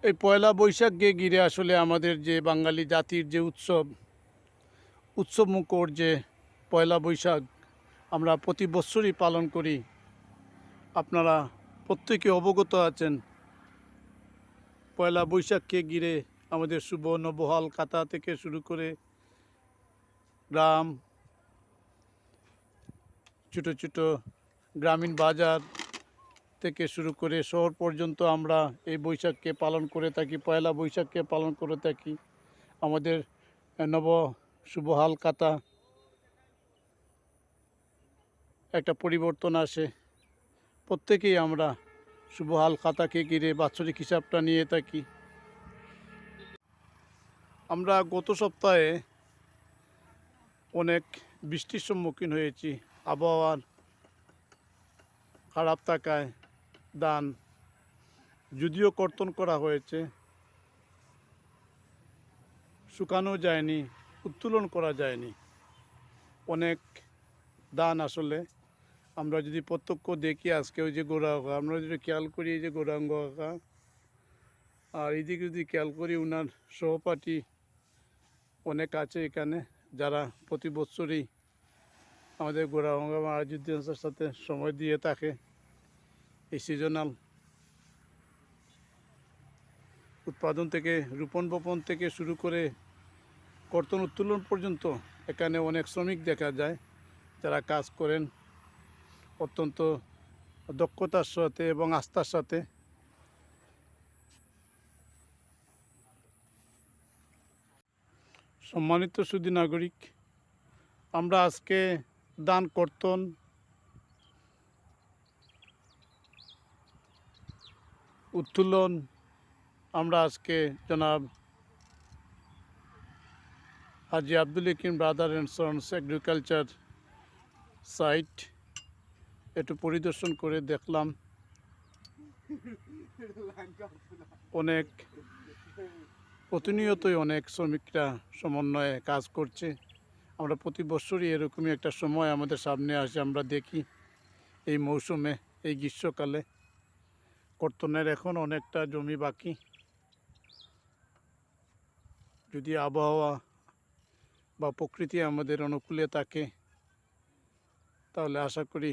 এই পয়লা বৈশাখকে ঘিরে আসলে আমাদের যে বাঙালি জাতির যে উৎসবমুখর যে পয়লা বৈশাখ আমরা প্রতি বৎসরই পালন করি। আপনারা প্রত্যেকে অবগত আছেন, পয়লা বৈশাখকে ঘিরে আমাদের সুবর্ণ বহাল খাতা থেকে শুরু করে গ্রাম, ছোটো ছোটো গ্রামীণ বাজার থেকে শুরু করে শহর পর্যন্ত আমরা এই বৈশাখকে পালন করে থাকি, পয়লা বৈশাখকে পালন করে থাকি। আমাদের নব শুভহাল খাতা একটা পরিবর্তন আসে। প্রত্যেকেই আমরা শুভহাল খাতাকে ঘিরে বাৎসরিক হিসাবটা নিয়ে থাকি। আমরা গত সপ্তাহে অনেক বৃষ্টির সম্মুখীন হয়েছি। আবহাওয়ার খারাপ থাকায় ধান যদিও কর্তন করা হয়েছে, শুকানো যায়নি, উত্তোলন করা যায়নি। অনেক ধান আসলে আমরা যদি প্রত্যক্ষ দেখি, আজকে ওই যে গোড়া আঁকা, আমরা যদি খেয়াল করি এই যে গোড়াঙ্গ আঁকা, আর এইদিকে যদি খেয়াল করি ওনার সহপাঠী অনেক আছে এখানে, যারা প্রতি বছরই আমাদের গোড়াঙ্গা আয়োজনের সাথে সময় দিয়ে থাকে। এই সিজনাল উৎপাদন থেকে রোপণ বপন থেকে শুরু করে কর্তন উত্তোলন পর্যন্ত এখানে অনেক শ্রমিক দেখা যায়, যারা কাজ করেন অত্যন্ত দক্ষতার সাথে এবং আস্থার সাথে। সম্মানিত সুধী নাগরিক, আমরা আজকে ধান কর্তন, উত্তোলন আমরা আজকে জনাব হাজি Abdul Hakim brother and sons agriculture site একটু পরিদর্শন করে দেখলাম। অনেক প্রতিনিয়তই অনেক শ্রমিকরা সমন্বয়ে কাজ করছে। আমরা প্রতি বছরই এরকমই একটা সময় আমাদের সামনে আসে, আমরা দেখি এই মৌসুমে, এই গ্রীষ্মকালে কর্তনের এখন অনেকটা জমি বাকি। যদি আবহাওয়া বা প্রকৃতি আমাদের অনুকূলে থাকে তাহলে আশা করি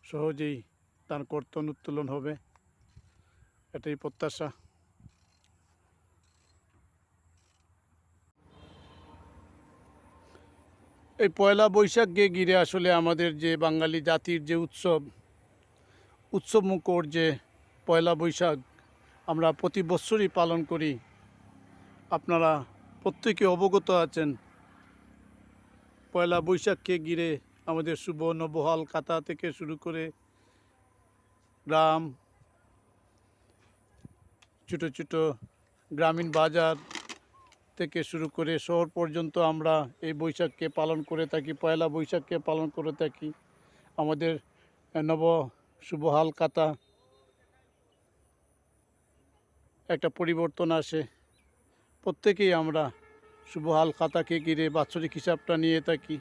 সহজেই ধান কর্তন উত্তোলন হবে, এটাই প্রত্যাশা। এই পয়লা বৈশাখকে ঘিরে আসলে আমাদের যে বাঙালি জাতির যে উৎসবমুখর যে পয়লা বৈশাখ আমরা প্রতি বৎসরই পালন করি। আপনারা প্রত্যেকে অবগত আছেন, পয়লা বৈশাখকে ঘিরে আমাদের সুবর্ণ বহাল খাতা থেকে শুরু করে গ্রাম, ছোটো ছোটো গ্রামীণ বাজার থেকে শুরু করে শহর পর্যন্ত আমরা এই বৈশাখকে পালন করে থাকি, পয়লা বৈশাখকে পালন করে থাকি। আমাদের নব শুভহাল খাতা একটা পরিবর্তন আসে। প্রত্যেকেই আমরা শুভহাল খাতাকে ঘিরে বাৎসরিক হিসাবটা নিয়ে থাকি।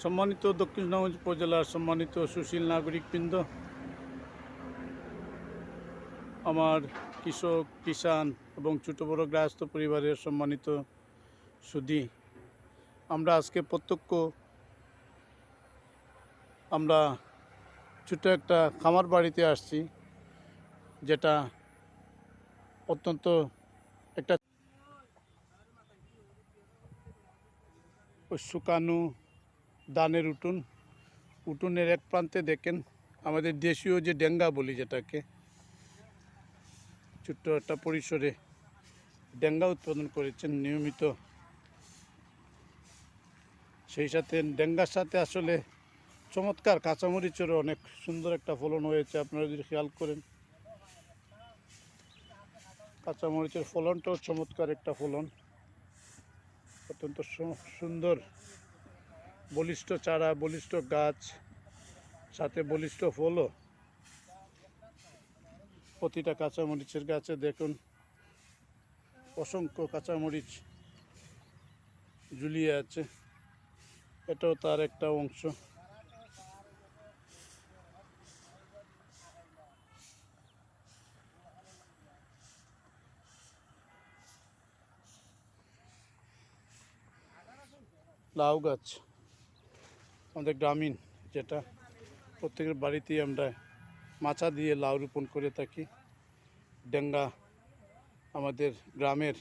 সম্মানিত দক্ষিণ সুনামগঞ্জ উপজেলার সম্মানিত সুশীল নাগরিকবৃন্দ, আমার কৃষক, কিষাণ এবং ছোটো বড়ো গৃহস্থ পরিবারের সম্মানিত সুধী, আমরা আজকে প্রত্যক্ষ আমরা ছোটো একটা খামার বাড়িতে আসছি, যেটা অত্যন্ত একটা শুকানো ধানের উঠোনের এক প্রান্তে দেখেন আমাদের দেশীয় যে ডেঙ্গা বলি, যেটাকে ছোট্ট একটা পরিসরে ডেঙ্গা উৎপাদন করেছেন নিয়মিত। সেই সাথে ডেঙ্গার সাথে আসলে চমৎকার কাঁচামরিচেরও অনেক সুন্দর একটা ফলন হয়েছে। আপনারা যদি খেয়াল করেন, কাঁচামরিচের ফলনটাও চমৎকার একটা ফলন, অত্যন্ত সুন্দর বলিষ্ঠ চারা, বলিষ্ঠ গাছ, সাথে বলিষ্ঠ ফলও। প্রতিটা কাঁচামরিচের গাছে দেখুন অসংখ্য কাঁচামরিচ ঝুলিয়ে আছে, এটাও তার একটা অংশ। লাউ গাছ আমাদের গ্রামীণ, যেটা প্রত্যেকের বাড়িতেই আমরা মাচা দিয়ে লাউ রোপণ করে থাকি। ডেঙ্গা আমাদের গ্রামের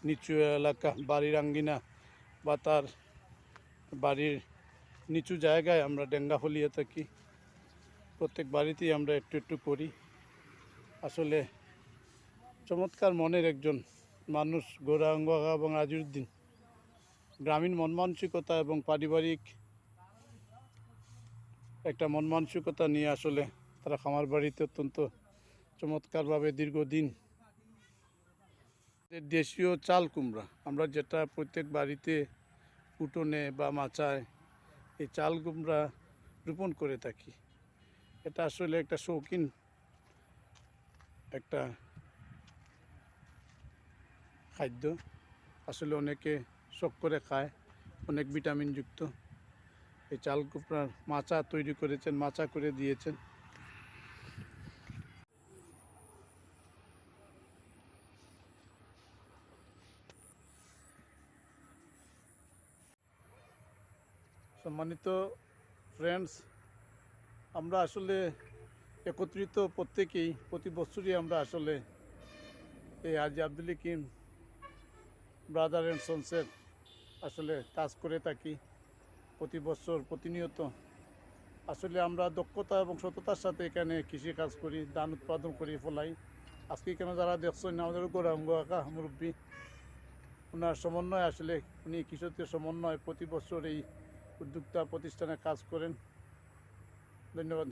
নিচু এলাকা, বাড়ির আঙ্গিনা বা তার বাড়ির নিচু জায়গায় আমরা ডেঙ্গা ফলিয়ে থাকি। প্রত্যেক বাড়িতেই আমরা একটু একটু করি। আসলে চমৎকার মনের একজন মানুষ গৌরাঙ্গ এবং আজিউদ্দিন। গ্রামীণ মন মানসিকতা এবং পারিবারিক একটা মন মানসিকতা নিয়ে আসলে তারা খামার বাড়িতে অত্যন্ত চমৎকারভাবে দীর্ঘদিন দেশীয় চাল কুমড়া, আমরা যেটা প্রত্যেক বাড়িতে উঠোনে বা মাচায় এই চাল কুমড়া রোপণ করে থাকি। এটা আসলে একটা শৌখিন একটা খাদ্য, আসলে অনেকে শখ করে খায়, অনেক ভিটামিনযুক্ত। এই চাল কুমড়ার মাচা তৈরি করেছেন, মাচা করে দিয়েছেন। সম্মানিত ফ্রেন্ডস, আমরা আসলে একত্রিত প্রত্যেকেই প্রতি বছরই আমরা আসলে এই হাজী আব্দুল হাকিম ব্রাদার অ্যান্ড সন্সের আসলে কাজ করে থাকি প্রতি বছর প্রতিনিয়ত। আসলে আমরা দক্ষতা এবং সততার সাথে এখানে কৃষি কাজ করি, ধান উৎপাদন করি, ফলাই। আজকে এখানে যারা দেখছেন আমাদের গৌরাঙ্গ কাকা মুরব্বী, ওনার সমন্বয় আসলে উনি কৃষকদের সমন্বয় প্রতি বছর এই উদ্যোক্তা প্রতিষ্ঠানে কাজ করেন। ধন্যবাদ।